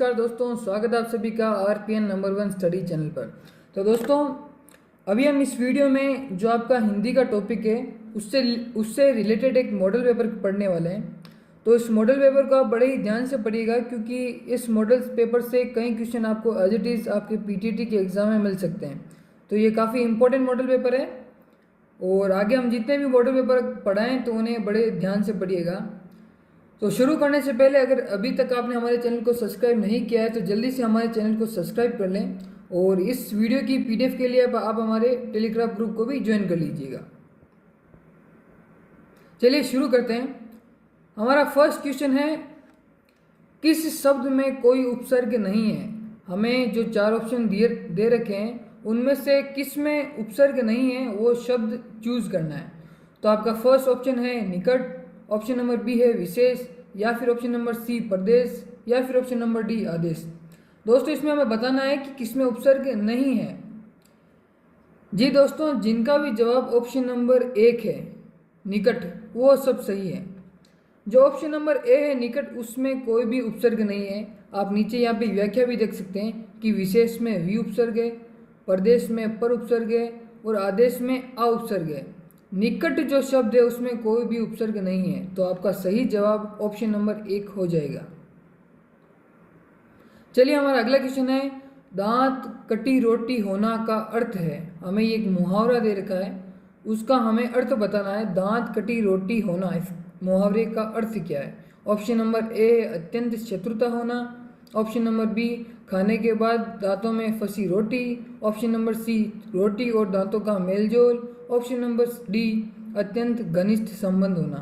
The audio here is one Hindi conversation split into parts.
नमस्कार दोस्तों, स्वागत है आप सभी का आरपीएन नंबर 1 स्टडी चैनल पर। तो दोस्तों, अभी हम इस वीडियो में जो आपका हिंदी का टॉपिक है उससे रिलेटेड एक मॉडल पेपर पढ़ने वाले हैं। तो इस मॉडल पेपर को आप बड़े ही ध्यान से पढ़िएगा, क्योंकि इस मॉडल पेपर से कई क्वेश्चन आपको एज इट इज़ आपके पीटीटी के एग्ज़ाम में मिल सकते हैं। तो ये काफ़ी इंपॉर्टेंट मॉडल पेपर है और आगे हम जितने भी मॉडल पेपर पढ़ाएँ तो उन्हें बड़े ध्यान से पढ़िएगा। तो शुरू करने से पहले अगर अभी तक आपने हमारे चैनल को सब्सक्राइब नहीं किया है तो जल्दी से हमारे चैनल को सब्सक्राइब कर लें, और इस वीडियो की पीडीएफ के लिए आप हमारे टेलीग्राम ग्रुप को भी ज्वाइन कर लीजिएगा। चलिए शुरू करते हैं। हमारा फर्स्ट क्वेश्चन है, किस शब्द में कोई उपसर्ग नहीं है। हमें जो 4 ऑप्शन दे रखे हैं उनमें से किस में उपसर्ग नहीं है वो शब्द चूज करना है। तो आपका फर्स्ट ऑप्शन है निकट, ऑप्शन नंबर बी है विशेष, या फिर ऑप्शन नंबर सी प्रदेश, या फिर ऑप्शन नंबर डी आदेश। दोस्तों, इसमें हमें बताना है कि किसमें उपसर्ग नहीं है। जी दोस्तों, जिनका भी जवाब ऑप्शन नंबर 1 है निकट, वो सब सही है। जो ऑप्शन नंबर ए है निकट, उसमें कोई भी उपसर्ग नहीं है। आप नीचे यहाँ पे व्याख्या भी देख सकते हैं कि विशेष में वी उपसर्ग है, प्रदेश में पर उपसर्ग है और आदेश में अ उपसर्ग है। निकट जो शब्द है उसमें कोई भी उपसर्ग नहीं है। तो आपका सही जवाब ऑप्शन नंबर 1 हो जाएगा। चलिए हमारा अगला क्वेश्चन है, दांत कटी रोटी होना का अर्थ है। हमें एक मुहावरा दे रखा है, उसका हमें अर्थ बताना है। दांत कटी रोटी होना, इस मुहावरे का अर्थ क्या है। ऑप्शन नंबर ए अत्यंत शत्रुता होना, ऑप्शन नंबर बी खाने के बाद दांतों में फंसी रोटी, ऑप्शन नंबर सी रोटी और दांतों का मेलजोल, ऑप्शन नंबर डी अत्यंत घनिष्ठ संबंध होना।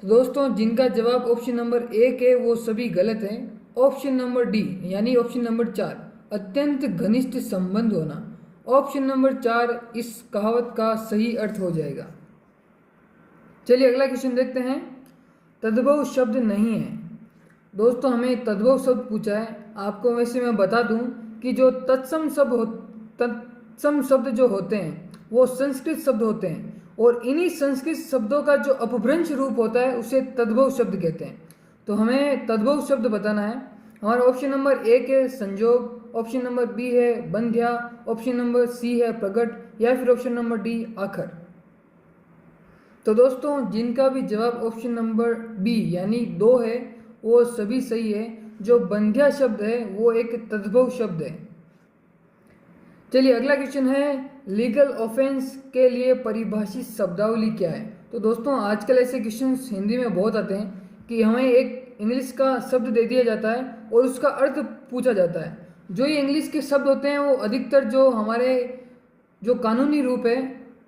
तो दोस्तों, जिनका जवाब ऑप्शन नंबर 1 है वो सभी गलत हैं। ऑप्शन नंबर डी यानी ऑप्शन नंबर 4 अत्यंत घनिष्ठ संबंध होना, ऑप्शन नंबर 4 इस कहावत का सही अर्थ हो जाएगा। चलिए अगला क्वेश्चन देखते हैं। तद्भव शब्द नहीं है। दोस्तों, हमें तद्भव शब्द पूछा है। आपको वैसे मैं बता दूं कि जो तत्सम शब्द जो होते हैं वो संस्कृत शब्द होते हैं, और इन्हीं संस्कृत शब्दों का जो अपभ्रंश रूप होता है उसे तद्भव शब्द कहते हैं। तो हमें तद्भव शब्द बताना है। हमारा ऑप्शन नंबर 1 है संजोग, ऑप्शन नंबर बी है बंध्या, ऑप्शन नंबर सी है प्रगट, या फिर ऑप्शन नंबर डी आखर। तो दोस्तों, जिनका भी जवाब ऑप्शन नंबर बी यानी 2 है वो सभी सही है। जो बंध्या शब्द है वो एक तद्भव शब्द है। चलिए अगला क्वेश्चन है, लीगल ऑफेंस के लिए परिभाषित शब्दावली क्या है। तो दोस्तों, आजकल ऐसे क्वेश्चन हिंदी में बहुत आते हैं कि हमें एक इंग्लिश का शब्द दे दिया जाता है और उसका अर्थ पूछा जाता है। जो ये इंग्लिश के शब्द होते हैं वो अधिकतर जो हमारे जो कानूनी रूप है,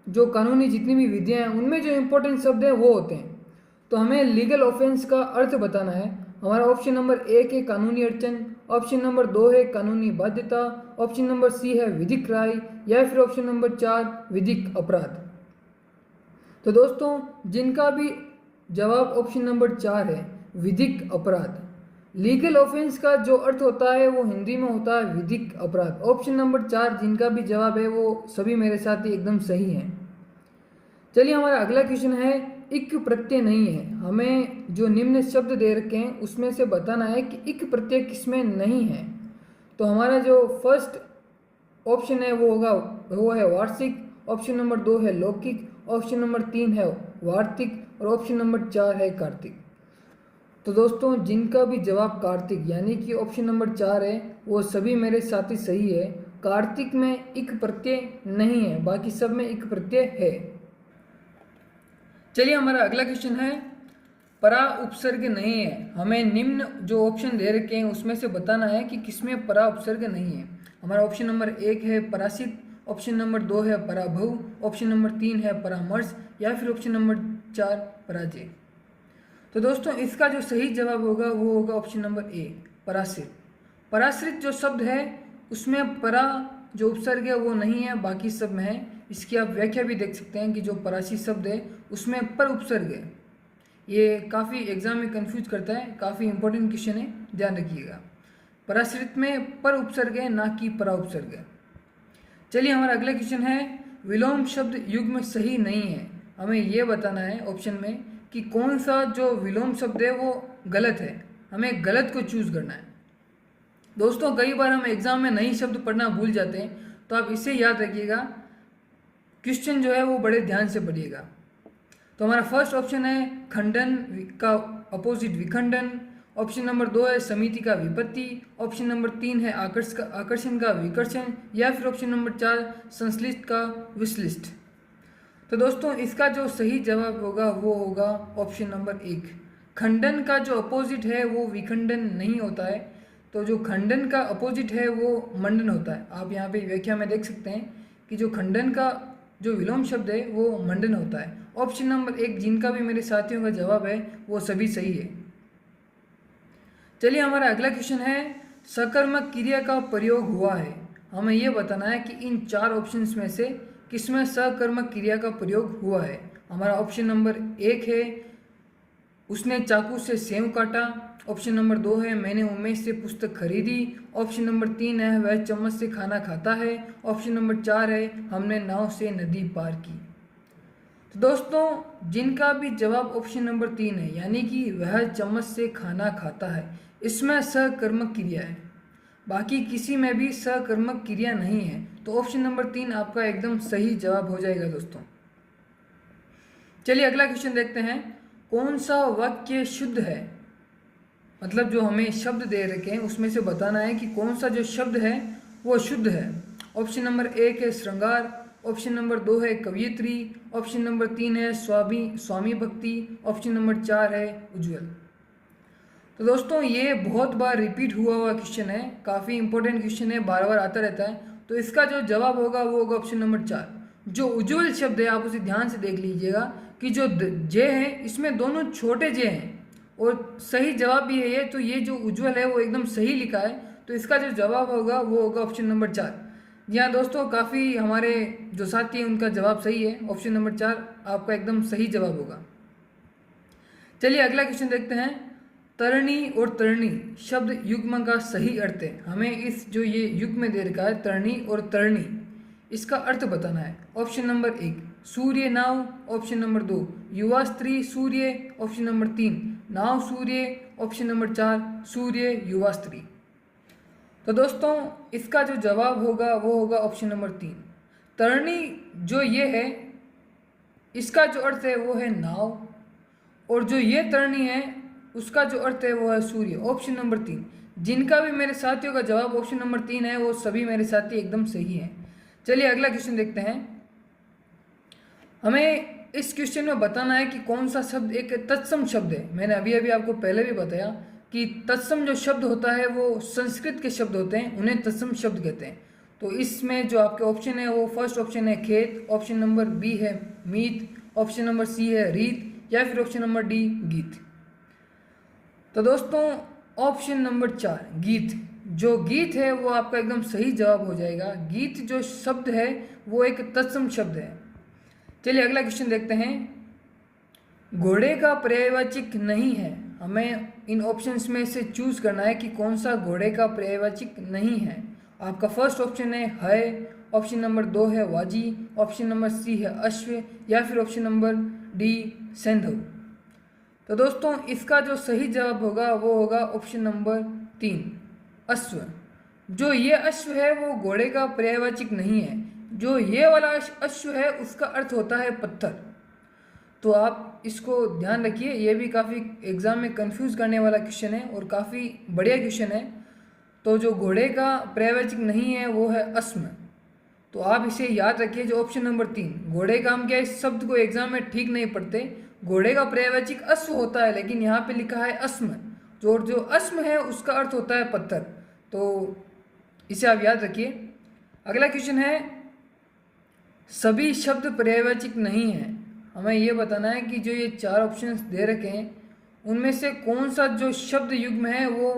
जो कानूनी जितनी भी विधियाँ हैं उनमें जो इम्पोर्टेंट शब्द हैं वो होते हैं। तो हमें लीगल ऑफेंस का अर्थ बताना है। हमारा ऑप्शन नंबर 1 है कानूनी अड़चन, ऑप्शन नंबर 2 है कानूनी बाध्यता, ऑप्शन नंबर सी है विधिक राय, या फिर ऑप्शन नंबर 4 विधिक अपराध। तो दोस्तों, जिनका भी जवाब ऑप्शन नंबर 4 है विधिक अपराध। लीगल ऑफेंस का जो अर्थ होता है वो हिंदी में होता है विधिक अपराध। ऑप्शन नंबर 4 जिनका भी जवाब है वो सभी मेरे साथ ही एकदम सही हैं। चलिए हमारा अगला क्वेश्चन है, इक प्रत्यय नहीं है। हमें जो निम्न शब्द दे रखे हैं उसमें से बताना है कि इक प्रत्यय किसमें नहीं है। तो हमारा जो फर्स्ट ऑप्शन है वो है वार्षिक, ऑप्शन नंबर 2 है लौकिक, ऑप्शन नंबर 3 है वार्तिक, और ऑप्शन नंबर 4 है कार्तिक। तो दोस्तों, जिनका भी जवाब कार्तिक यानी कि ऑप्शन नंबर 4 है वो सभी मेरे साथ ही सही है। कार्तिक में इक प्रत्यय नहीं है, बाकी सब में इक प्रत्यय है। चलिए हमारा अगला क्वेश्चन है, परा उपसर्ग नहीं है। हमें निम्न जो ऑप्शन दे रखे हैं उसमें से बताना है कि किसमें परा उपसर्ग नहीं है। हमारा ऑप्शन नंबर 1 है परासित, ऑप्शन नंबर 2 है पराभव, ऑप्शन नंबर 3 है परामर्श, या फिर ऑप्शन नंबर 4 पराजय। तो दोस्तों, इसका जो सही जवाब होगा वो होगा ऑप्शन नंबर ए पराश्रित। पराश्रित जो शब्द है उसमें परा जो उपसर्ग है वो नहीं है, बाकी सब में है। इसकी आप व्याख्या भी देख सकते हैं कि जो पराश्रित शब्द है उसमें पर उपसर्ग है। ये काफ़ी एग्जाम में कंफ्यूज करता है, काफ़ी इंपॉर्टेंट क्वेश्चन है, ध्यान रखिएगा। पराश्रित में पर उपसर्ग है, ना कि परा उपसर्ग है। चलिए हमारा अगला क्वेश्चन है, विलोम शब्द युग्म सही नहीं है। हमें यह बताना है ऑप्शन में कि कौन सा जो विलोम शब्द है वो गलत है। हमें गलत को चूज करना है। दोस्तों कई बार हम एग्जाम में नई शब्द पढ़ना भूल जाते हैं, तो आप इसे याद रखिएगा, क्वेश्चन जो है वो बड़े ध्यान से पढ़िएगा। तो हमारा फर्स्ट ऑप्शन है खंडन का अपोजिट विखंडन, ऑप्शन नंबर 2 है समिति का विपत्ति, ऑप्शन नंबर 3 है आकर्षण का विकर्षण, या फिर ऑप्शन नंबर 4 संश्लिष्ट का विश्लिष्ट। तो दोस्तों इसका जो सही जवाब होगा वो होगा ऑप्शन नंबर 1। खंडन का जो अपोजिट है वो विखंडन नहीं होता है, तो जो खंडन का अपोजिट है वो मंडन होता है। आप यहाँ पे व्याख्या में देख सकते हैं कि जो खंडन का जो विलोम शब्द है वो मंडन होता है। ऑप्शन नंबर 1 जिनका भी मेरे साथियों का जवाब है वो सभी सही है। चलिए हमारा अगला क्वेश्चन है सकर्मक क्रिया का प्रयोग हुआ है। हमें यह बताना है कि इन 4 ऑप्शंस में से किसमें सकर्मक क्रिया का प्रयोग हुआ है। हमारा ऑप्शन नंबर 1 है उसने चाकू से सेव काटा, ऑप्शन नंबर 2 है मैंने उमेश से पुस्तक खरीदी, ऑप्शन नंबर 3 है वह चम्मच से खाना खाता है, ऑप्शन नंबर 4 है हमने नाव से नदी पार की। तो दोस्तों जिनका भी जवाब ऑप्शन नंबर 3 है यानी कि वह चम्मच से खाना खाता है, इसमें सकर्मक क्रिया है, बाकी किसी में भी सकर्मक क्रिया नहीं है, तो ऑप्शन नंबर 3 आपका एकदम सही जवाब हो जाएगा दोस्तों। चलिए अगला क्वेश्चन देखते हैं, कौन सा वाक्य शुद्ध है, मतलब जो हमें शब्द दे रखे हैं उसमें से बताना है कि कौन सा जो शब्द है वो शुद्ध है। ऑप्शन नंबर 1 है श्रृंगार, ऑप्शन नंबर 2 है कवयित्री, ऑप्शन नंबर 3 है स्वामी भक्ति, ऑप्शन नंबर 4 है उज्जवल। तो दोस्तों ये बहुत बार रिपीट हुआ क्वेश्चन है, काफ़ी इंपॉर्टेंट क्वेश्चन है, बार बार आता रहता है, तो इसका जो जवाब होगा वो होगा ऑप्शन नंबर 4। जो उज्जवल शब्द है आप उसे ध्यान से देख लीजिएगा कि जो जे है इसमें दोनों छोटे जे हैं और सही जवाब भी है ये, तो ये जो उज्जवल है वो एकदम सही लिखा है, तो इसका जो जवाब होगा वो होगा ऑप्शन नंबर 4। जी हाँ दोस्तों, काफ़ी हमारे जो साथी हैं उनका जवाब सही है, ऑप्शन नंबर 4 आपका एकदम सही जवाब होगा। चलिए अगला क्वेश्चन देखते हैं, तरणी और तरणी शब्द युग्म का सही अर्थ है। हमें इस जो ये युग्म में दे रखा है तरणी और तरणी, इसका अर्थ बताना है। ऑप्शन नंबर 1 सूर्य नाव, ऑप्शन नंबर 2 युवा स्त्री सूर्य, ऑप्शन नंबर 3 नाव सूर्य, ऑप्शन नंबर 4 सूर्य युवा स्त्री। तो दोस्तों इसका जो जवाब होगा वो होगा ऑप्शन नंबर 3। तरणी जो ये है इसका जो अर्थ है वो है नाव, और जो ये तरणी है उसका जो अर्थ है वो है सूर्य, ऑप्शन नंबर 3। जिनका भी मेरे साथियों का जवाब ऑप्शन नंबर 3 है वो सभी मेरे साथी एकदम सही हैं। चलिए अगला क्वेश्चन देखते हैं, हमें इस क्वेश्चन में बताना है कि कौन सा शब्द एक तत्सम शब्द है। मैंने अभी अभी आपको पहले भी बताया कि तत्सम जो शब्द होता है वो संस्कृत के शब्द होते हैं, उन्हें तत्सम शब्द कहते हैं। तो इसमें जो आपके ऑप्शन है वो फर्स्ट ऑप्शन है खेत, ऑप्शन नंबर बी है मीत, ऑप्शन नंबर सी है रीत, या फिर ऑप्शन नंबर डी गीत। तो दोस्तों ऑप्शन नंबर 4 गीत, जो गीत है वो आपका एकदम सही जवाब हो जाएगा। गीत जो शब्द है वो एक तत्सम शब्द है। चलिए अगला क्वेश्चन देखते हैं, घोड़े का पर्यायवाचक नहीं है। हमें इन ऑप्शंस में से चूज करना है कि कौन सा घोड़े का पर्यायवाचक नहीं है। आपका फर्स्ट ऑप्शन है, ऑप्शन नंबर 2 है वाजी, ऑप्शन नंबर सी है अश्व, या फिर ऑप्शन नंबर डी सैंधव। तो दोस्तों इसका जो सही जवाब होगा वो होगा ऑप्शन नंबर 3 अश्व। जो ये अश्व है वो घोड़े का पर्यायवाचक नहीं है, जो ये वाला अश्व है उसका अर्थ होता है पत्थर। तो आप इसको ध्यान रखिए, ये भी काफ़ी एग्जाम में कंफ्यूज करने वाला क्वेश्चन है और काफ़ी बढ़िया क्वेश्चन है। तो जो घोड़े का पर्यायवाचक नहीं है वो है अस्म, तो आप इसे याद रखिए। जो ऑप्शन नंबर 3 घोड़े का, हम क्या इस शब्द को एग्जाम में ठीक नहीं पढ़ते, घोड़े का पर्यायवाचक अश्व होता है लेकिन यहाँ पे लिखा है अस्म, जो अस्म है उसका अर्थ होता है पत्थर, तो इसे आप याद रखिए। अगला क्वेश्चन है, सभी शब्द पर्यायवाचक नहीं है। हमें यह बताना है कि जो ये 4 ऑप्शंस दे रखे हैं उनमें से कौन सा जो शब्द युग्म है वो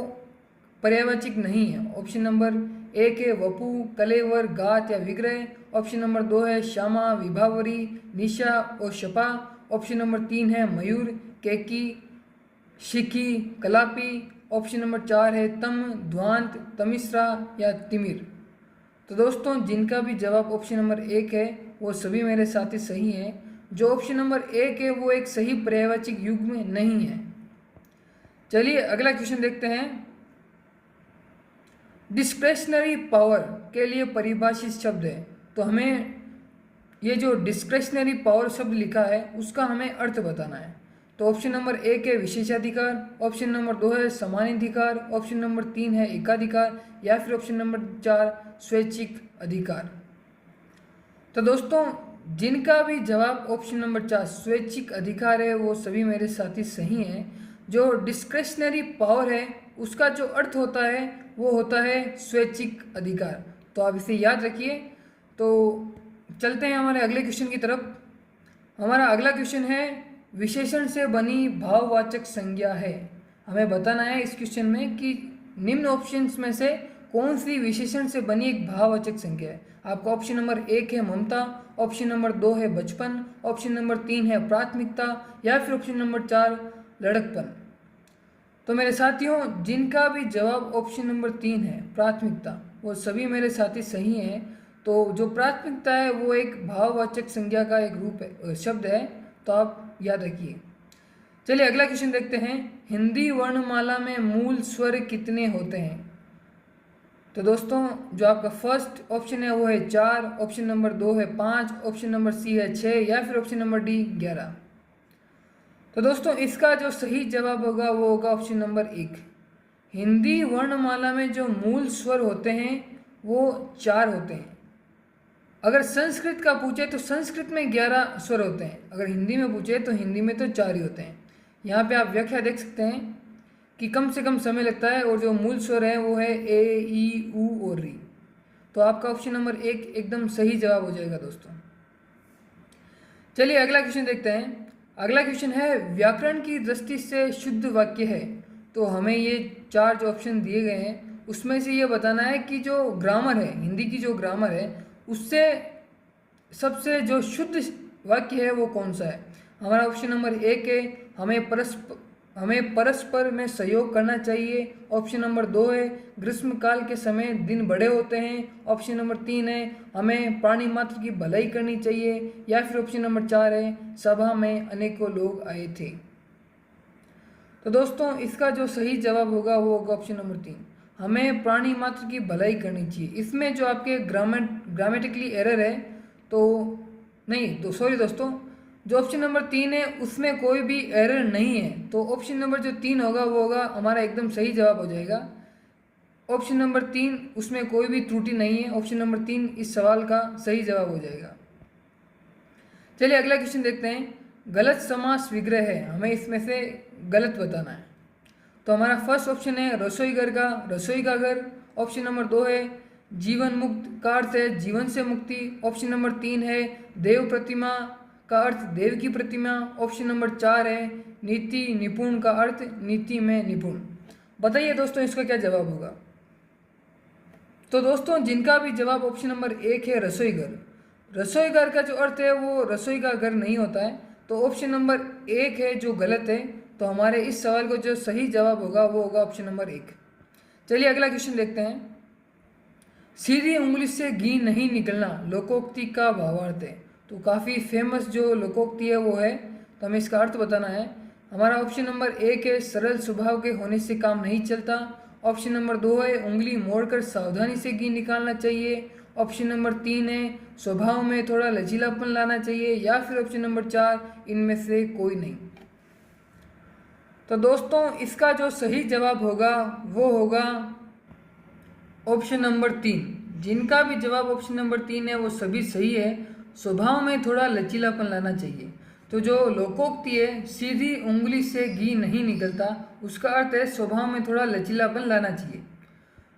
पर्यायवाचक नहीं है। ऑप्शन नंबर 1 है वपु, कलेवर, गात या विग्रह, ऑप्शन नंबर 2 है श्यामा, विभावरी, निशा और शपा, ऑप्शन नंबर 3 है मयूर, केकी, शिखी, कलापी, ऑप्शन नंबर 4 है तम, ध्वांत, तमिश्रा या तिमिर। तो दोस्तों जिनका भी जवाब ऑप्शन नंबर 1 है वो सभी मेरे साथी सही हैं। जो ऑप्शन नंबर 1 है वो एक सही पर्यायवाचक युग्म नहीं है। चलिए अगला क्वेश्चन देखते हैं, डिस्क्रेशनरी पावर के लिए परिभाषित शब्द है, तो हमें ये जो डिस्क्रेशनरी पावर शब्द लिखा है उसका हमें अर्थ बताना है। तो ऑप्शन नंबर 1 है विशेषाधिकार, ऑप्शन नंबर 2 है समानाधिकार, ऑप्शन नंबर 3 है एकाधिकार, या फिर ऑप्शन नंबर 4 स्वैच्छिक अधिकार। तो दोस्तों जिनका भी जवाब ऑप्शन नंबर 4 स्वैच्छिक अधिकार है वो सभी मेरे साथी सही हैं। जो डिस्क्रेशनरी पावर है उसका जो अर्थ होता है वो होता है स्वैच्छिक अधिकार। तो आप इसे याद रखिए। तो चलते हैं हमारे अगले क्वेश्चन की तरफ। हमारा अगला क्वेश्चन है विशेषण से बनी भाववाचक संज्ञा है। हमें बताना है इस क्वेश्चन में कि निम्न ऑप्शंस में से कौन सी विशेषण से बनी एक भाववाचक संज्ञा है। आपका ऑप्शन नंबर 1 है ममता, ऑप्शन नंबर 2 है बचपन, ऑप्शन नंबर 3 है प्राथमिकता, या फिर ऑप्शन नंबर 4 लड़कपन। तो मेरे साथियों जिनका भी जवाब ऑप्शन नंबर 3 है प्राथमिकता, वो सभी मेरे साथी सही हैं। तो जो प्राथमिकता है वो एक भाववाचक संज्ञा का एक रूप है, शब्द है, तो आप याद रखिए। चलिए अगला क्वेश्चन देखते हैं। हिंदी वर्णमाला में मूल स्वर कितने होते हैं। तो दोस्तों जो आपका फर्स्ट ऑप्शन है वो है 4, ऑप्शन नंबर 2 है 5, ऑप्शन नंबर सी है 6, या फिर ऑप्शन नंबर डी 11। तो दोस्तों इसका जो सही जवाब होगा वो होगा ऑप्शन नंबर 1। हिंदी वर्णमाला में जो मूल स्वर होते हैं वो 4 होते हैं। अगर संस्कृत का पूछे तो संस्कृत में 11 स्वर होते हैं, अगर हिंदी में पूछे तो हिंदी में तो 4 ही होते हैं। यहाँ पे आप व्याख्या देख सकते हैं कि कम से कम समय लगता है, और जो मूल स्वर है वो है ए, ई, ऊ और री। तो आपका ऑप्शन नंबर 1 एकदम सही जवाब हो जाएगा दोस्तों। चलिए अगला क्वेश्चन देखते हैं। अगला क्वेश्चन है व्याकरण की दृष्टि से शुद्ध वाक्य है। तो हमें ये 4 जो ऑप्शन दिए गए हैं उसमें से ये बताना है कि जो ग्रामर है, हिंदी की जो ग्रामर है उससे सबसे जो शुद्ध वाक्य है वो कौन सा है। हमारा ऑप्शन नंबर 1 है हमें परस्पर में सहयोग करना चाहिए, ऑप्शन नंबर 2 है ग्रीष्मकाल के समय दिन बड़े होते हैं, ऑप्शन नंबर 3 है हमें प्राणी मात्र की भलाई करनी चाहिए, या फिर ऑप्शन नंबर 4 है सभा में अनेकों लोग आए थे। तो दोस्तों इसका जो सही जवाब होगा वो होगा ऑप्शन नंबर 3, हमें प्राणी मात्र की भलाई करनी चाहिए। इसमें जो आपके ग्रामेटिकली एरर है तो नहीं, तो सॉरी दोस्तों, जो ऑप्शन नंबर 3 है उसमें कोई भी एरर नहीं है। तो ऑप्शन नंबर जो 3 होगा वो होगा हमारा एकदम सही जवाब हो जाएगा। ऑप्शन नंबर 3 उसमें कोई भी त्रुटि नहीं है, ऑप्शन नंबर 3 इस सवाल का सही जवाब हो जाएगा। चलिए अगला क्वेश्चन देखते हैं। गलत समास विग्रह है, हमें इसमें से गलत बताना है। तो हमारा फर्स्ट ऑप्शन है रसोईघर का रसोई का घर, ऑप्शन नंबर 2 है जीवन मुक्त का अर्थ है जीवन से मुक्ति, ऑप्शन नंबर 3 है देव प्रतिमा का अर्थ देव की प्रतिमा, ऑप्शन नंबर 4 है नीति निपुण का अर्थ नीति में निपुण। बताइए दोस्तों इसका क्या जवाब होगा। तो दोस्तों जिनका भी जवाब ऑप्शन नंबर 1 है रसोईघर का जो अर्थ है वो रसोई का घर नहीं होता है। तो ऑप्शन नंबर 1 है जो गलत है। तो हमारे इस सवाल को जो सही जवाब होगा वो होगा ऑप्शन नंबर 1। चलिए अगला क्वेश्चन देखते हैं। सीधी उंगली से घी नहीं निकलना लोकोक्ति का भावार्थ है। तो काफ़ी फेमस जो लोकोक्ति है वो है, तो हमें इसका अर्थ बताना है। हमारा ऑप्शन नंबर 1 है सरल स्वभाव के होने से काम नहीं चलता, ऑप्शन नंबर 2 है उंगली मोड़कर सावधानी से घी निकालना चाहिए, ऑप्शन नंबर 3 है स्वभाव में थोड़ा लचीलापन लाना चाहिए, या फिर ऑप्शन नंबर 4 इनमें से कोई नहीं। तो दोस्तों इसका जो सही जवाब होगा वो होगा ऑप्शन नंबर 3। जिनका भी जवाब ऑप्शन नंबर 3 है वो सभी सही है। स्वभाव में थोड़ा लचीलापन लाना चाहिए। तो जो लोकोक्ति है सीधी उंगली से घी नहीं निकलता, उसका अर्थ है स्वभाव में थोड़ा लचीलापन लाना चाहिए।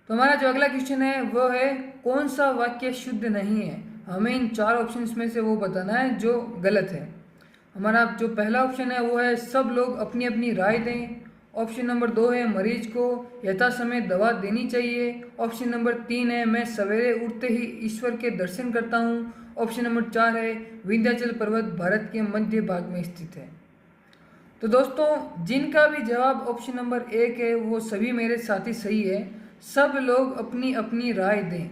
तो हमारा जो अगला क्वेश्चन है वो है कौन सा वाक्य शुद्ध नहीं है। हमें इन 4 ऑप्शंस में से वो बताना है जो गलत है। हमारा जो पहला ऑप्शन है वो है सब लोग अपनी अपनी राय दें, ऑप्शन नंबर 2 है मरीज को यथा समय दवा देनी चाहिए, ऑप्शन नंबर 3 है मैं सवेरे उठते ही ईश्वर के दर्शन करता हूँ, ऑप्शन नंबर 4 है विंध्याचल पर्वत भारत के मध्य भाग में स्थित है। तो दोस्तों जिनका भी जवाब ऑप्शन नंबर 1 है वो सभी मेरे साथी सही है। सब लोग अपनी अपनी राय दें,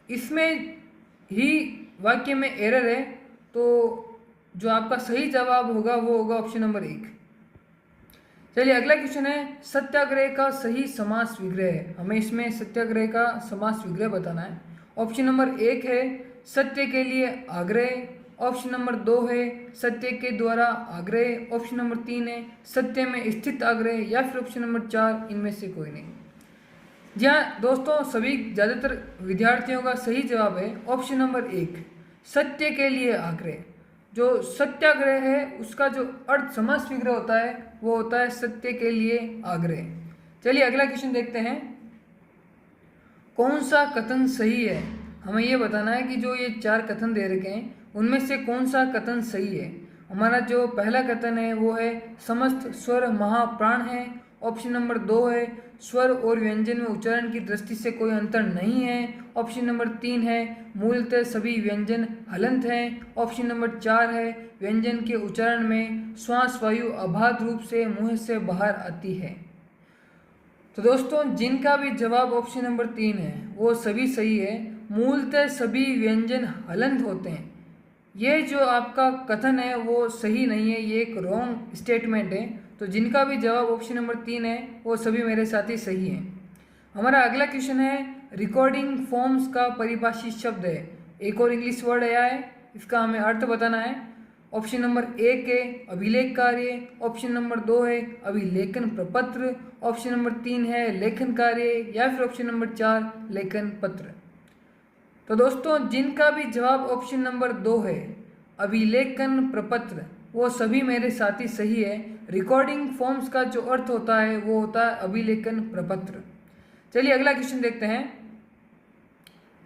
इसमें ही वाक्य में एरर है। तो जो आपका सही जवाब होगा वो होगा ऑप्शन नंबर 1। चलिए अगला क्वेश्चन है, सत्याग्रह का सही समास विग्रह। हमें इसमें सत्याग्रह का समास विग्रह बताना है। ऑप्शन नंबर 1 है सत्य के लिए आग्रह, ऑप्शन नंबर 2 है सत्य के द्वारा आग्रह, ऑप्शन नंबर 3 है सत्य में स्थित आग्रह, या फिर ऑप्शन नंबर 4 इनमें से कोई नहीं। जी हाँ दोस्तों, सभी ज़्यादातर विद्यार्थियों का सही जवाब है ऑप्शन नंबर 1, सत्य के लिए आग्रह। जो सत्याग्रह है उसका जो अर्थ समास विग्रह होता है वो होता है सत्य के लिए आग्रह। चलिए अगला क्वेश्चन देखते हैं, कौन सा कथन सही है। हमें ये बताना है कि जो ये 4 कथन दे रखे हैं उनमें से कौन सा कथन सही है। हमारा जो पहला कथन है वो है समस्त स्वर महाप्राण है, ऑप्शन नंबर 2 है स्वर और व्यंजन में उच्चारण की दृष्टि से कोई अंतर नहीं है, ऑप्शन नंबर 3 है मूलतः सभी व्यंजन हलंत हैं, ऑप्शन नंबर 4 है व्यंजन के उच्चारण में श्वास वायु अबाध रूप से मुंह से बाहर आती है। तो दोस्तों जिनका भी जवाब ऑप्शन नंबर 3 है वो सभी सही है। मूलतः सभी व्यंजन हलंत होते हैं, ये जो आपका कथन है वो सही नहीं है, ये एक रॉन्ग स्टेटमेंट है। तो जिनका भी जवाब ऑप्शन नंबर 3 है वो सभी मेरे साथी सही हैं। हमारा अगला क्वेश्चन है, रिकॉर्डिंग फॉर्म्स का परिभाषित शब्द है। एक और इंग्लिश वर्ड आया है, इसका हमें अर्थ बताना है। ऑप्शन नंबर 1 है अभिलेख कार्य, ऑप्शन नंबर 2 है अभिलेखन प्रपत्र, ऑप्शन नंबर 3 है लेखन कार्य, या फिर ऑप्शन नंबर 4 लेखन पत्र। तो दोस्तों जिनका भी जवाब ऑप्शन नंबर 2 है अभिलेखन प्रपत्र वो सभी मेरे साथी सही है। रिकॉर्डिंग फॉर्म्स का जो अर्थ होता है वो होता है अभिलेखन प्रपत्र। चलिए अगला क्वेश्चन देखते हैं,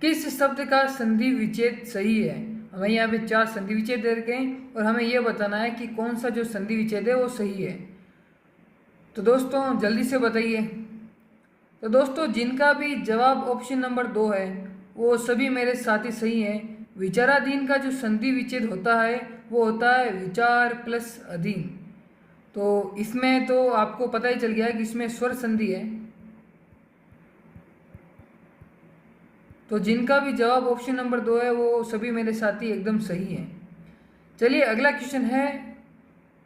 किस शब्द का संधि विच्छेद सही है। हमें यहाँ पे 4 संधि विच्छेद दे रखे हैं और हमें यह बताना है कि कौन सा जो संधि विच्छेद है वो सही है। तो दोस्तों जल्दी से बताइए। तो दोस्तों जिनका भी जवाब ऑप्शन नंबर 2 है वो सभी मेरे साथी सही हैं। विचाराधीन का जो संधि विच्छेद होता है वो होता है विचार प्लस अधीन। तो इसमें तो आपको पता ही चल गया है कि इसमें स्वर संधि है। तो जिनका भी जवाब ऑप्शन नंबर 2 है वो सभी मेरे साथी एकदम सही हैं। चलिए अगला क्वेश्चन है,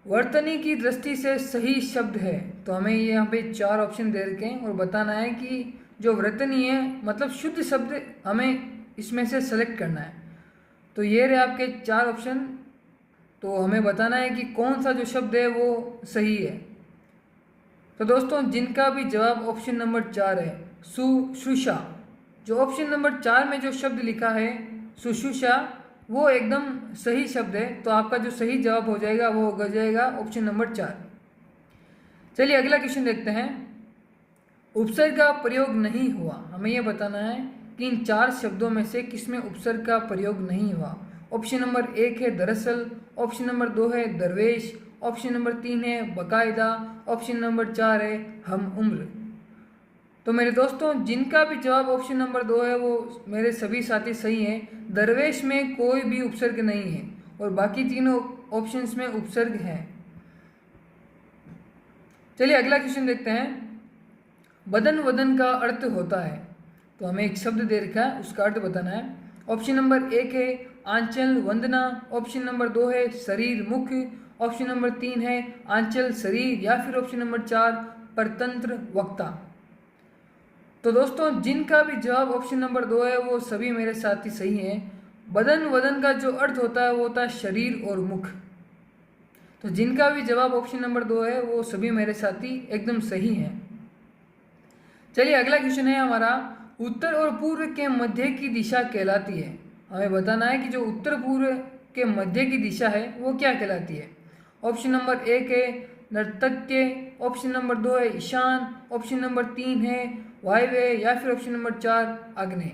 वर्तनी की दृष्टि से सही शब्द है। तो हमें यहाँ पे 4 ऑप्शन दे रखे हैं और बताना है कि जो वर्तनी है मतलब शुद्ध शब्द हमें इसमें से सेलेक्ट करना है। तो ये रहे आपके 4 ऑप्शन। तो हमें बताना है कि कौन सा जो शब्द है वो सही है। तो दोस्तों जिनका भी जवाब ऑप्शन नंबर 4 है शुश्रूषा, जो ऑप्शन नंबर 4 में जो शब्द लिखा है शुश्रूषा वो एकदम सही शब्द है। तो आपका जो सही जवाब हो जाएगा वो हो जाएगा ऑप्शन नंबर 4। चलिए अगला क्वेश्चन देखते हैं, उपसर्ग का प्रयोग नहीं हुआ। हमें यह बताना है कि इन 4 शब्दों में से किसमें उपसर्ग का प्रयोग नहीं हुआ। ऑप्शन नंबर 1 है दरअसल, ऑप्शन नंबर 2 है दरवेश, ऑप्शन नंबर 3 है बाकायदा, ऑप्शन नंबर 4 है हम उम्र। तो मेरे दोस्तों जिनका भी जवाब ऑप्शन नंबर 2 है वो मेरे सभी साथी सही हैं। दरवेश में कोई भी उपसर्ग नहीं है और बाकी तीनों ऑप्शंस में उपसर्ग है। चलिए अगला क्वेश्चन देखते हैं, बदन वदन का अर्थ होता है। तो हमें एक शब्द दे रखा है उसका अर्थ बताना है। ऑप्शन नंबर 1 है आंचल वंदना, ऑप्शन नंबर 2 है शरीर मुख, ऑप्शन नंबर 3 है आंचल शरीर, या फिर ऑप्शन नंबर 4 परतंत्र वक्ता। तो दोस्तों जिनका भी जवाब ऑप्शन नंबर 2 है वो सभी मेरे साथी सही हैं। बदन वदन का जो अर्थ होता है वो होता है शरीर और मुख। तो जिनका भी जवाब ऑप्शन नंबर 2 है वो सभी मेरे साथी एकदम सही हैं। चलिए अगला क्वेश्चन है हमारा, उत्तर और पूर्व के मध्य की दिशा कहलाती है। हमें बताना है कि जो उत्तर पूर्व के मध्य की दिशा है वो क्या कहलाती है। ऑप्शन नंबर 1 है नर्तक्य, ऑप्शन नंबर 2 है ईशान, ऑप्शन नंबर 3 है वायव्य, या फिर ऑप्शन नंबर 4 आग्नेय।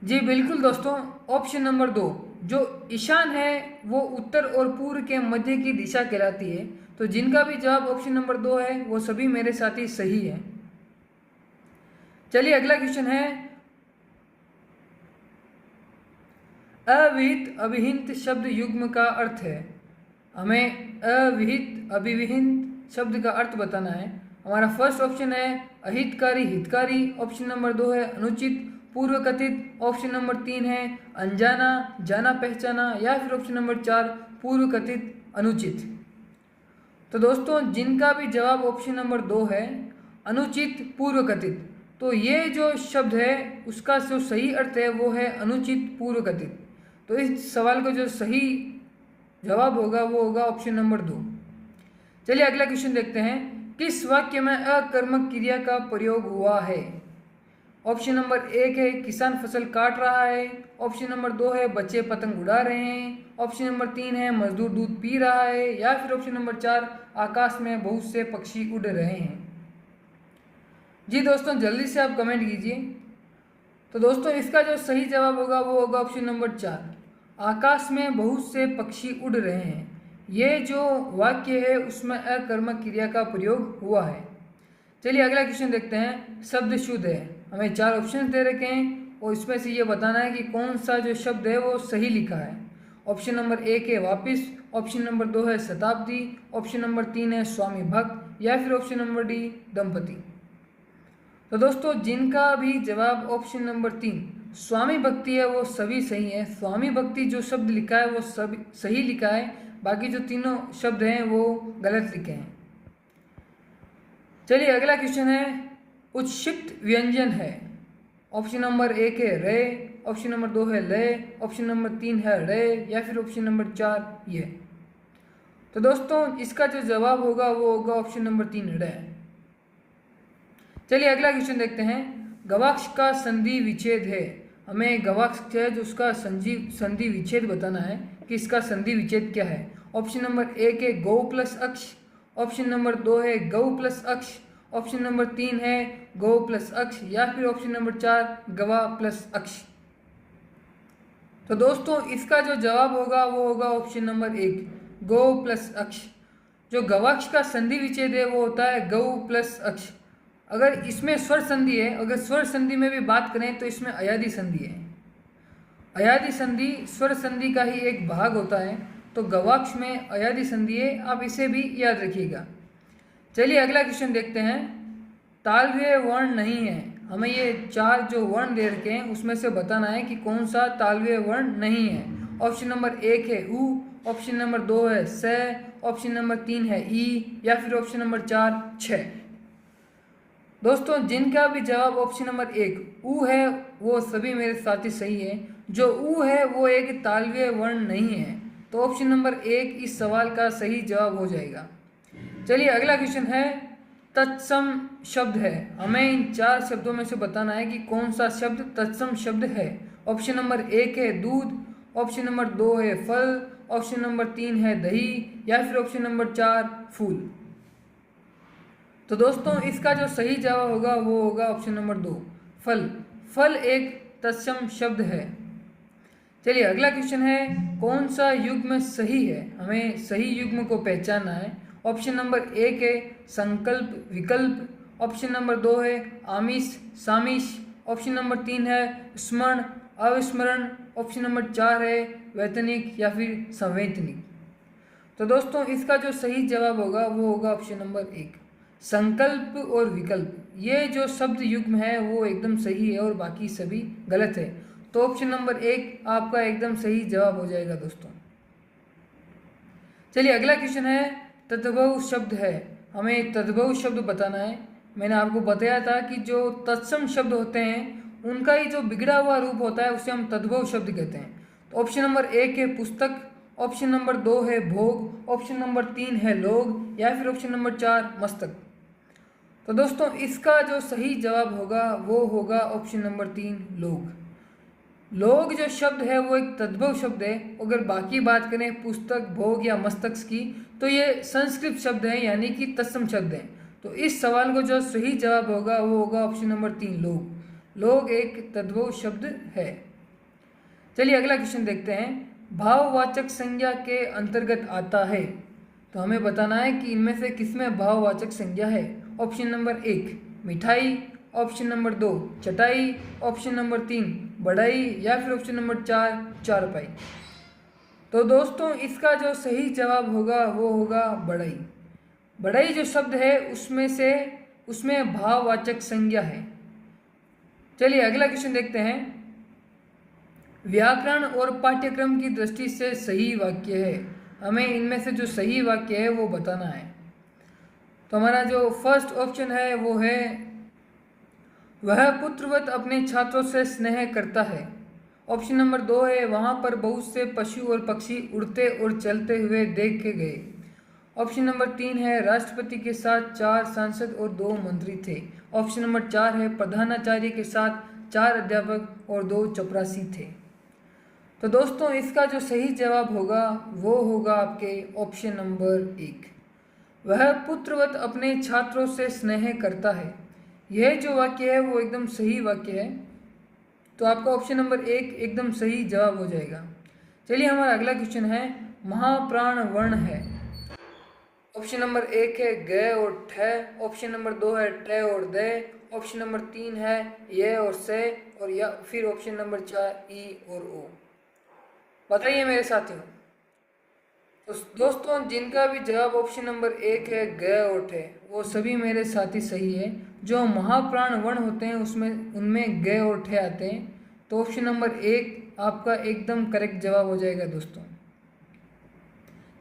जी बिल्कुल दोस्तों, ऑप्शन नंबर 2 जो ईशान है वो उत्तर और पूर्व के मध्य की दिशा कहलाती है। तो जिनका भी जवाब ऑप्शन नंबर 2 है वो सभी मेरे साथी सही है। चलिए अगला क्वेश्चन है, अविहित अभिहित शब्द युग्म का अर्थ है। हमें अविहित अभिविहित शब्द का अर्थ बताना है। हमारा फर्स्ट ऑप्शन है अहितकारी हितकारी, ऑप्शन नंबर 2 है अनुचित पूर्व कथित, ऑप्शन नंबर 3 है अनजाना जाना पहचाना, या फिर ऑप्शन नंबर 4 पूर्व कथित अनुचित। तो दोस्तों जिनका भी जवाब ऑप्शन नंबर 2 है, अनुचित पूर्व कथित, तो ये जो शब्द है उसका जो सही अर्थ है वो है अनुचित पूर्व कथित। तो इस सवाल का जो सही जवाब होगा वो होगा ऑप्शन नंबर 2। चलिए अगला क्वेश्चन देखते हैं, किस वाक्य में अकर्मक क्रिया का प्रयोग हुआ है। ऑप्शन नंबर 1 है किसान फसल काट रहा है, ऑप्शन नंबर 2 है बच्चे पतंग उड़ा रहे हैं, ऑप्शन नंबर 3 है मजदूर दूध पी रहा है, या फिर ऑप्शन नंबर 4 आकाश में बहुत से पक्षी उड़ रहे हैं। जी दोस्तों जल्दी से आप कमेंट कीजिए। तो दोस्तों इसका जो सही जवाब होगा वो होगा ऑप्शन नंबर 4, आकाश में बहुत से पक्षी उड़ रहे हैं। ये जो वाक्य है उसमें अकर्मक क्रिया का प्रयोग हुआ है। चलिए अगला क्वेश्चन देखते हैं, शब्द शुद्ध है। हमें 4 ऑप्शन दे रखे हैं और इसमें से ये बताना है कि कौन सा जो शब्द है वो सही लिखा है। ऑप्शन नंबर 1 है वापिस, ऑप्शन नंबर 2 है शताब्दी, ऑप्शन नंबर 3 है स्वामी भक्त, या फिर ऑप्शन नंबर डी दंपति। तो दोस्तों जिनका भी जवाब ऑप्शन नंबर 3 स्वामी भक्ति है वो सभी सही है। स्वामी भक्ति जो शब्द लिखा है वो सभी सही लिखा है, बाकी जो तीनों शब्द हैं वो गलत लिखे हैं। चलिए अगला क्वेश्चन है, उत्क्षिप्त व्यंजन है। ऑप्शन नंबर 1 है रे, ऑप्शन नंबर 2 है ले, ऑप्शन नंबर 3 है रे, या फिर ऑप्शन नंबर 4 ये। तो दोस्तों इसका जो जवाब होगा वो होगा ऑप्शन नंबर 3 रे। चलिए अगला क्वेश्चन देखते हैं, गवाक्ष का संधि विच्छेद है। हमें गवाक्ष है जो उसका संधि विच्छेद बताना है कि इसका संधि विच्छेद क्या है। ऑप्शन नंबर 1 है गौ प्लस अक्ष, ऑप्शन नंबर 2 है गौ प्लस अक्ष, ऑप्शन नंबर 3 है गौ प्लस अक्ष, या फिर ऑप्शन नंबर 4 गवा प्लस अक्ष। तो दोस्तों इसका जो जवाब होगा वो होगा ऑप्शन नंबर 1 गौ प्लस अक्ष। जो गवाक्ष का संधि विच्छेद है वो होता है गौ प्लस अक्ष। अगर इसमें स्वर संधि है, अगर स्वर संधि में भी बात करें तो इसमें अयादि संधि है। अयादि संधि स्वर संधि का ही एक भाग होता है, तो गवाक्ष में अयादि संधि है, आप इसे भी याद रखिएगा। चलिए अगला क्वेश्चन देखते हैं, तालव्य वर्ण नहीं है। हमें ये 4 जो वर्ण दे रखे हैं उसमें से बताना है कि कौन सा तालव्य वर्ण नहीं है। ऑप्शन नंबर 1 है उ, ऑप्शन नंबर 2 है से, ऑप्शन नंबर 3 है ई, या फिर ऑप्शन नंबर 4 छ। दोस्तों जिनका भी जवाब ऑप्शन नंबर 1 उ है वो सभी मेरे साथी सही है। जो उ है वो एक तालव्य वर्ण नहीं है, तो ऑप्शन नंबर 1 इस सवाल का सही जवाब हो जाएगा। चलिए अगला क्वेश्चन है, तत्सम शब्द है। हमें इन 4 शब्दों में से बताना है कि कौन सा शब्द तत्सम शब्द है। ऑप्शन नंबर 1 है दूध, ऑप्शन नंबर 2 है फल, ऑप्शन नंबर 3 है दही, या फिर ऑप्शन नंबर 4 फूल। तो दोस्तों इसका जो सही जवाब होगा वो होगा ऑप्शन नंबर 2 फल। फल एक तत्सम शब्द है। चलिए अगला क्वेश्चन है, कौन सा युग्म सही है। हमें सही युग्म को पहचानना है। ऑप्शन नंबर 1 है संकल्प विकल्प, ऑप्शन नंबर 2 है आमिष सामिष, ऑप्शन नंबर 3 है स्मरण अविस्मरण, ऑप्शन नंबर 4 है वैतनिक या फिर संवैतनिक। तो दोस्तों इसका जो सही जवाब होगा वो होगा ऑप्शन नंबर 1 संकल्प और विकल्प। ये जो शब्द युग्म है वो एकदम सही है और बाकी सभी गलत है, तो ऑप्शन नंबर 1 आपका एकदम सही जवाब हो जाएगा दोस्तों। चलिए अगला क्वेश्चन है, तद्भव शब्द है। हमें तद्भव शब्द बताना है। मैंने आपको बताया था कि जो तत्सम शब्द होते हैं उनका ही जो बिगड़ा हुआ रूप होता है उसे हम तद्भव शब्द कहते हैं। तो ऑप्शन नंबर 1 है पुस्तक, ऑप्शन नंबर 2 है भोग, ऑप्शन नंबर 3 है लोग, या फिर ऑप्शन नंबर 4 मस्तक। तो दोस्तों इसका जो सही जवाब होगा वो होगा ऑप्शन नंबर 3 लोग। लोग जो शब्द है वो एक तद्भव शब्द है। अगर बाकी बात करें पुस्तक भोग या मस्तक की तो ये संस्कृत शब्द है यानी कि तत्सम शब्द हैं। तो इस सवाल को जो सही जवाब होगा वो होगा ऑप्शन नंबर 3 लोग। लोग एक तद्भव शब्द है। चलिए अगला क्वेश्चन देखते हैं, भाववाचक संज्ञा के अंतर्गत आता है। तो हमें बताना है कि इनमें से किसमें भाववाचक संज्ञा है। ऑप्शन नंबर 1 मिठाई, ऑप्शन नंबर 2 चटाई, ऑप्शन नंबर 3 बढ़ई, या फिर ऑप्शन नंबर 4 चारपाई। तो दोस्तों इसका जो सही जवाब होगा वो होगा बढ़ई। बढ़ई जो शब्द है उसमें भाववाचक संज्ञा है। चलिए अगला क्वेश्चन देखते हैं, व्याकरण और पाठ्यक्रम की दृष्टि से सही वाक्य है। हमें इनमें से जो सही वाक्य है वो बताना है। तो हमारा जो फर्स्ट ऑप्शन है वो है वह पुत्रवत अपने छात्रों से स्नेह करता है। ऑप्शन नंबर 2 है वहाँ पर बहुत से पशु और पक्षी उड़ते और चलते हुए देखे गए। ऑप्शन नंबर 3 है राष्ट्रपति के साथ 4 सांसद और 2 मंत्री थे। ऑप्शन नंबर 4 है प्रधानाचार्य के साथ 4 अध्यापक और 2 चपरासी थे। तो दोस्तों इसका जो सही जवाब होगा वो होगा आपके ऑप्शन नंबर 1, वह पुत्रवत अपने छात्रों से स्नेह करता है। यह जो वाक्य है वो एकदम सही वाक्य है, तो आपका ऑप्शन नंबर 1 एकदम सही जवाब हो जाएगा। चलिए हमारा अगला क्वेश्चन है महाप्राण वर्ण है। ऑप्शन नंबर 1 है ग और ठ, ऑप्शन नंबर 2 है ट और द, ऑप्शन नंबर 3 है य और से, और या फिर ऑप्शन नंबर 4 ई और ओ। बताइए मेरे साथियों। तो दोस्तों जिनका भी जवाब ऑप्शन नंबर 1 है ग और ठ, वो सभी मेरे साथी सही है। जो महाप्राण वर्ण होते हैं उसमें उनमें ग और ठ आते हैं, तो ऑप्शन नंबर 1 आपका एकदम करेक्ट जवाब हो जाएगा दोस्तों।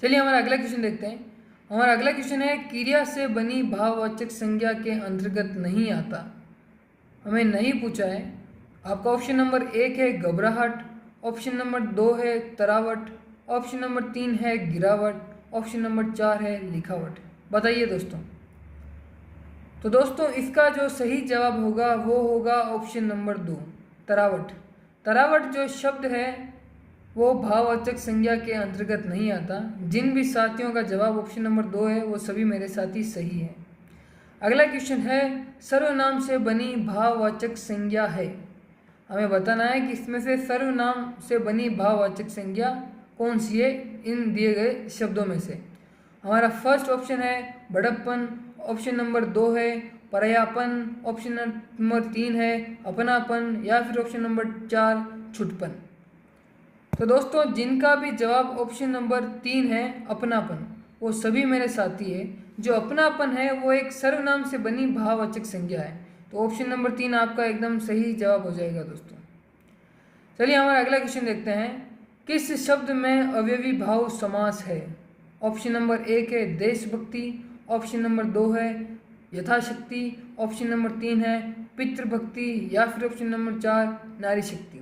चलिए हमारा अगला क्वेश्चन देखते हैं। हमारा अगला क्वेश्चन है क्रिया से बनी भाववाचक संज्ञा के अंतर्गत नहीं आता। हमें नहीं पूछा है। आपका ऑप्शन नंबर 1 है घबराहट, ऑप्शन नंबर 2 है तरावट, ऑप्शन नंबर 3 है गिरावट, ऑप्शन नंबर 4 है लिखावट। बताइए दोस्तों। तो दोस्तों इसका जो सही जवाब होगा वो होगा ऑप्शन नंबर 2 तरावट। तरावट जो शब्द है वो भाववाचक संज्ञा के अंतर्गत नहीं आता। जिन भी साथियों का जवाब ऑप्शन नंबर 2 है वो सभी मेरे साथी सही है। अगला क्वेश्चन है सर्वनाम से बनी भाववाचक संज्ञा है। हमें बताना है कि इसमें से सर्वनाम से बनी भाववाचक संज्ञा कौन सी है इन दिए गए शब्दों में से। हमारा फर्स्ट ऑप्शन है बड़प्पन, ऑप्शन नंबर 2 है परायापन, ऑप्शन नंबर 3 है अपनापन, या फिर ऑप्शन नंबर 4 छुटपन। तो दोस्तों जिनका भी जवाब ऑप्शन नंबर 3 है अपनापन, वो सभी मेरे साथी है। जो अपनापन है वो एक सर्वनाम से बनी भाववाचक संज्ञा है, तो ऑप्शन नंबर 3 आपका एकदम सही जवाब हो जाएगा दोस्तों। चलिए हमारा अगला क्वेश्चन देखते हैं। किस शब्द में अवयवी भाव समास है। ऑप्शन नंबर 1 है देशभक्ति, ऑप्शन नंबर 2 है यथाशक्ति, ऑप्शन नंबर 3 है पितृभक्ति, या फिर ऑप्शन नंबर 4 नारी शक्ति।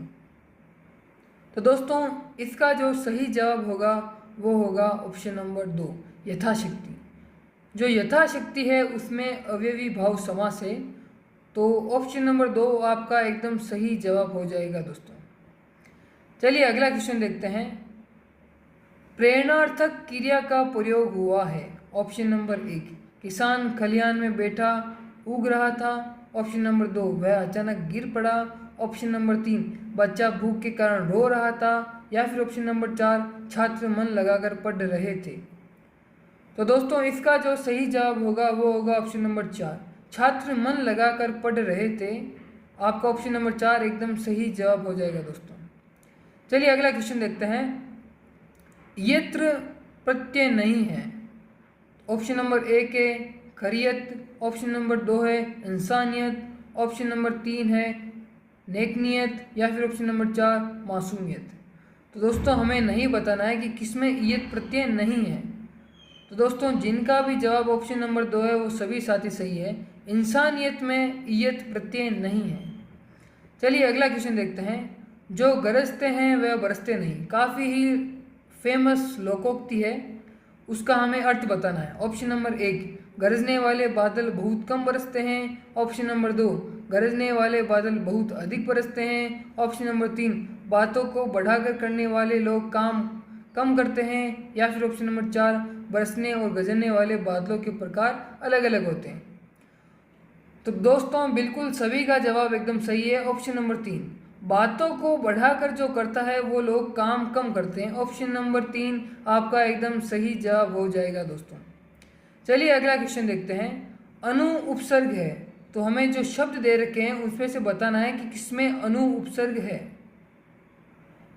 तो दोस्तों इसका जो सही जवाब होगा वो होगा ऑप्शन नंबर 2 यथाशक्ति। जो यथाशक्ति है उसमें अवयवी भाव समास है, तो ऑप्शन नंबर 2 आपका एकदम सही जवाब हो जाएगा दोस्तों। चलिए अगला क्वेश्चन देखते हैं। प्रेरणार्थक क्रिया का प्रयोग हुआ है। ऑप्शन नंबर 1 किसान खलिहान में बैठा उग रहा था, ऑप्शन नंबर 2 वह अचानक गिर पड़ा, ऑप्शन नंबर 3 बच्चा भूख के कारण रो रहा था, या फिर ऑप्शन नंबर 4 छात्र मन लगाकर पढ़ रहे थे। तो दोस्तों इसका जो सही जवाब होगा वो होगा ऑप्शन नंबर 4 छात्र मन लगाकर पढ़ रहे थे। आपका ऑप्शन नंबर 4 एकदम सही जवाब हो जाएगा दोस्तों। चलिए अगला क्वेश्चन देखते हैं। यत्र प्रत्यय नहीं है। ऑप्शन नंबर 1 है खरियत, ऑप्शन नंबर 2 है इंसानियत, ऑप्शन नंबर 3 है नेकनियत, या फिर ऑप्शन नंबर 4 मासूमियत। तो दोस्तों हमें नहीं बताना है कि किसमें ईयत प्रत्यय नहीं है। तो दोस्तों जिनका भी जवाब ऑप्शन नंबर 2 है वो सभी साथी सही है। इंसानियत में ईयत प्रत्यय नहीं है। चलिए अगला क्वेश्चन देखते हैं। जो गरजते हैं वह बरसते नहीं, काफ़ी ही फेमस लोकोक्ति है, उसका हमें अर्थ बताना है। ऑप्शन नंबर 1 गरजने वाले बादल बहुत कम बरसते हैं, ऑप्शन नंबर 2 गरजने वाले बादल बहुत अधिक बरसते हैं, ऑप्शन नंबर 3 बातों को बढ़ाकर करने वाले लोग काम कम करते हैं, या फिर ऑप्शन नंबर 4 बरसने और गरजने वाले बादलों के प्रकार अलग अलग होते हैं। तो दोस्तों बिल्कुल सभी का जवाब एकदम सही है। ऑप्शन नंबर 3 बातों को बढ़ाकर जो करता है वो लोग काम कम करते हैं। ऑप्शन नंबर 3 आपका एकदम सही जवाब हो जाएगा दोस्तों। चलिए अगला क्वेश्चन देखते हैं। अनु उपसर्ग है, तो हमें जो शब्द दे रखे हैं उसमें से बताना है कि किसमें अनु उपसर्ग है।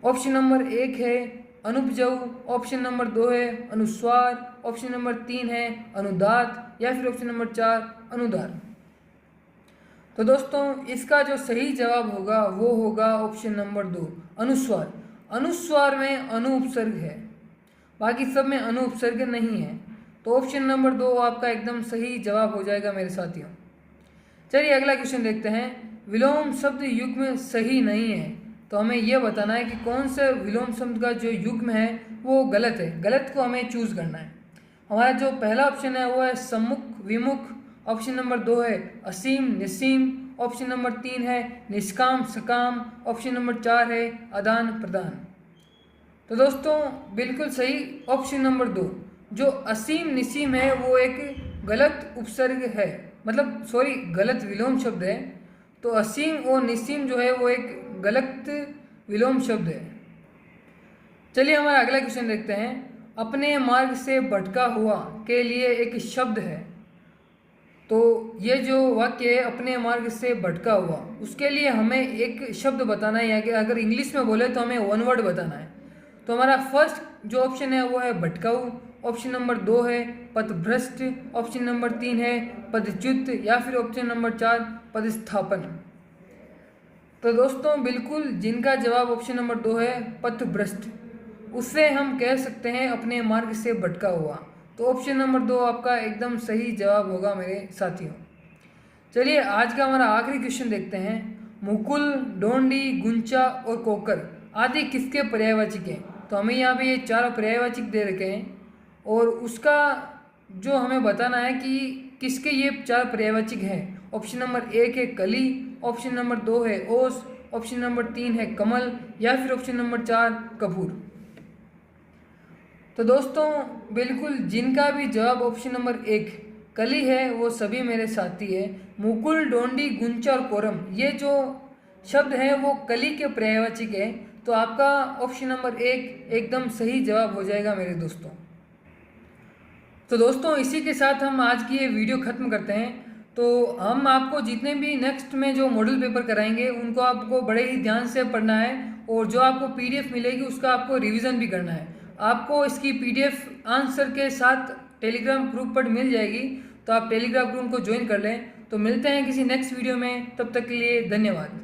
ऑप्शन नंबर 1 है अनुपजऊ, ऑप्शन नंबर 2 है अनुस्वार, ऑप्शन नंबर 3 है अनुदात, या फिर ऑप्शन नंबर 4 अनुदार। तो दोस्तों इसका जो सही जवाब होगा वो होगा ऑप्शन नंबर 2 अनुस्वार। अनुस्वार में अनु उपसर्ग है, बाकी सब में अनु उपसर्ग नहीं है। तो ऑप्शन नंबर 2 आपका एकदम सही जवाब हो जाएगा मेरे साथियों। चलिए अगला क्वेश्चन देखते हैं। विलोम शब्द युग्म सही नहीं है, तो हमें यह बताना है कि कौन सा विलोम शब्द का जो युग्म है वो गलत है। गलत को हमें चूज करना है। हमारा जो पहला ऑप्शन है वो है सम्मुख विमुख, ऑप्शन नंबर 2 है असीम निसीम, ऑप्शन नंबर 3 है निष्काम सकाम, ऑप्शन नंबर 4 है आदान प्रदान। तो दोस्तों बिल्कुल सही ऑप्शन नंबर 2 जो असीम निसीम है वो एक गलत उपसर्ग है, मतलब सॉरी गलत विलोम शब्द है। तो असीम और निसीम जो है वो एक गलत विलोम शब्द है। चलिए हमारा अगला क्वेश्चन देखते हैं। अपने मार्ग से भटका हुआ के लिए एक शब्द है। तो ये जो वाक्य है अपने मार्ग से भटका हुआ, उसके लिए हमें एक शब्द बताना है, या अगर इंग्लिश में बोले तो हमें वन वर्ड बताना है। तो हमारा फर्स्ट जो ऑप्शन है वो है भटकाऊ, ऑप्शन नंबर 2 है पथभ्रष्ट, ऑप्शन नंबर 3 है पदच्युत, या फिर ऑप्शन नंबर 4 पदस्थापन। तो दोस्तों बिल्कुल जिनका जवाब ऑप्शन नंबर 2 है पथभ्रष्ट, उससे हम कह सकते हैं अपने मार्ग से भटका हुआ। तो ऑप्शन नंबर 2 आपका एकदम सही जवाब होगा मेरे साथियों। चलिए आज का हमारा आखिरी क्वेश्चन देखते हैं। मुकुल, डोंडी, गुंचा और कोकर आदि किसके पर्यायवाची हैं? तो हमें यहाँ पे ये चारों पर्यायवाची दे रखे हैं और उसका जो हमें बताना है कि किसके ये चार पर्यायवाची हैं। ऑप्शन नंबर 1 है कली, ऑप्शन नंबर 2 है ओस, ऑप्शन नंबर 3 है कमल, या फिर ऑप्शन नंबर 4 कपूर। तो दोस्तों बिल्कुल जिनका भी जवाब ऑप्शन नंबर 1 कली है वो सभी मेरे साथी है। मुकुल, डोंडी, गुंचा और कोरम ये जो शब्द है वो कली के पर्यायवाची है। तो आपका ऑप्शन नंबर 1 एकदम सही जवाब हो जाएगा मेरे दोस्तों। तो दोस्तों इसी के साथ हम आज की ये वीडियो ख़त्म करते हैं। तो हम आपको जितने भी नेक्स्ट में जो मॉडल पेपर कराएंगे उनको आपको बड़े ही ध्यान से पढ़ना है, और जो आपको PDF मिलेगी उसका आपको रिवीजन भी करना है। आपको इसकी PDF आंसर के साथ टेलीग्राम ग्रुप पर मिल जाएगी, तो आप टेलीग्राम ग्रुप को ज्वाइन कर लें। तो मिलते हैं किसी नेक्स्ट वीडियो में, तब तक के लिए धन्यवाद।